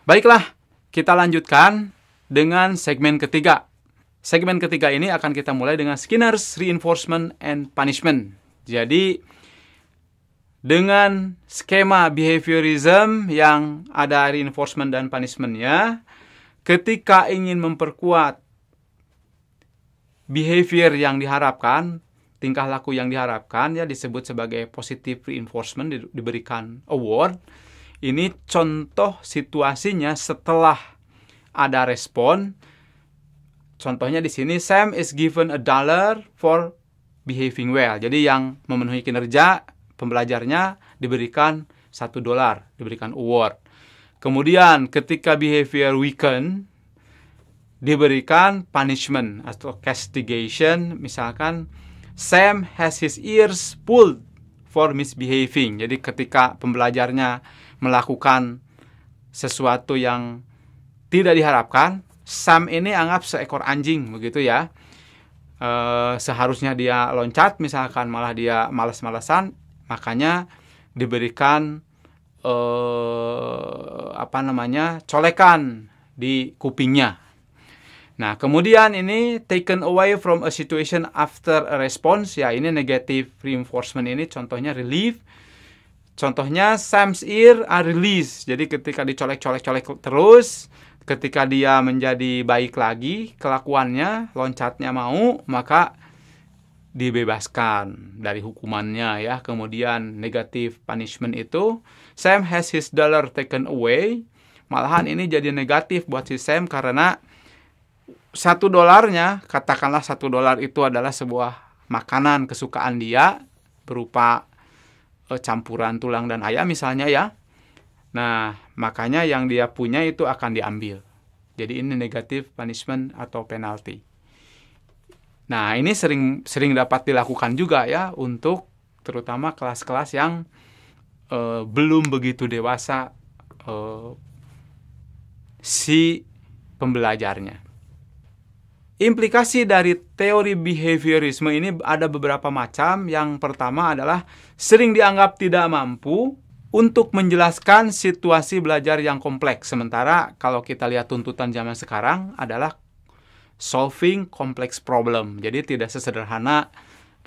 Baiklah, kita lanjutkan dengan segmen ketiga. Segmen ketiga ini akan kita mulai dengan Skinner's Reinforcement and Punishment. Jadi, dengan skema behaviorism yang ada reinforcement dan punishment-nya, ketika ingin memperkuat behavior yang diharapkan, tingkah laku yang diharapkan, ya disebut sebagai positive reinforcement, diberikan award. Ini contoh situasinya setelah ada respon. Contohnya di sini, Sam is given $1 for behaving well. Jadi yang memenuhi kinerja pembelajarnya diberikan $1, diberikan award. Kemudian ketika behavior weaken, diberikan punishment atau castigation. Misalkan Sam has his ears pulled for misbehaving. Jadi ketika pembelajarnya melakukan sesuatu yang tidak diharapkan, Sam ini anggap seekor anjing, begitu ya. Seharusnya dia loncat, misalkan malah dia malas-malasan, makanya diberikan colekan di kupingnya. Nah, kemudian ini taken away from a situation after a response, ya ini negative reinforcement, ini contohnya relief. Contohnya Sam's ear are released. Jadi ketika dicolek-colek terus, ketika dia menjadi baik lagi kelakuannya, loncatnya mau, maka dibebaskan dari hukumannya ya. Kemudian negative punishment itu, Sam has his dollar taken away. Malahan ini jadi negatif buat si Sam karena $1, katakanlah $1 itu adalah sebuah makanan kesukaan dia berupa campuran tulang dan ayam misalnya ya. Nah, makanya yang dia punya itu akan diambil. Jadi ini negative punishment atau penalty. Nah, ini sering dapat dilakukan juga ya untuk terutama kelas-kelas yang belum begitu dewasa si pembelajarnya. Implikasi dari teori behaviorisme ini ada beberapa macam. Yang pertama adalah sering dianggap tidak mampu untuk menjelaskan situasi belajar yang kompleks. Sementara kalau kita lihat tuntutan zaman sekarang adalah solving complex problem. Jadi tidak sesederhana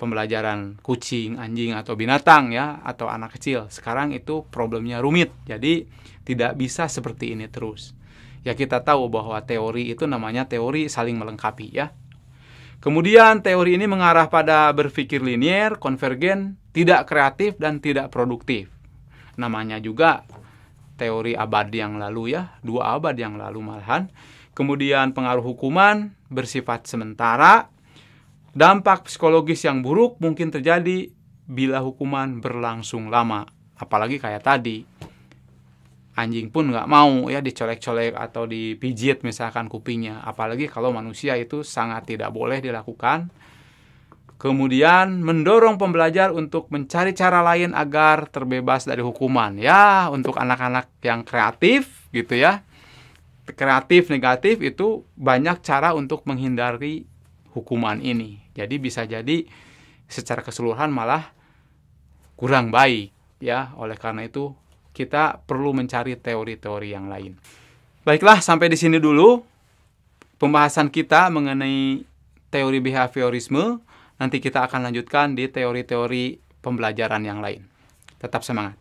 pembelajaran kucing, anjing, atau binatang ya, atau anak kecil. Sekarang itu problemnya rumit. Jadi tidak bisa seperti ini terus. Ya kita tahu bahwa teori itu namanya teori saling melengkapi ya. Kemudian teori ini mengarah pada berpikir linier, konvergen, tidak kreatif, dan tidak produktif. Namanya juga teori abad yang lalu ya, 2 abad yang lalu malahan. Kemudian pengaruh hukuman bersifat sementara. Dampak psikologis yang buruk mungkin terjadi bila hukuman berlangsung lama. Apalagi kayak tadi, anjing pun nggak mau ya dicolek-colek atau dipijit misalkan kupingnya. Apalagi kalau manusia itu sangat tidak boleh dilakukan. Kemudian mendorong pembelajar untuk mencari cara lain agar terbebas dari hukuman. Ya, untuk anak-anak yang kreatif gitu ya. Kreatif negatif itu banyak cara untuk menghindari hukuman ini. Jadi bisa jadi secara keseluruhan malah kurang baik ya. Oleh karena itu kita perlu mencari teori-teori yang lain. Baiklah, sampai di sini dulu pembahasan kita mengenai teori behaviorisme. Nanti kita akan lanjutkan di teori-teori pembelajaran yang lain. Tetap semangat.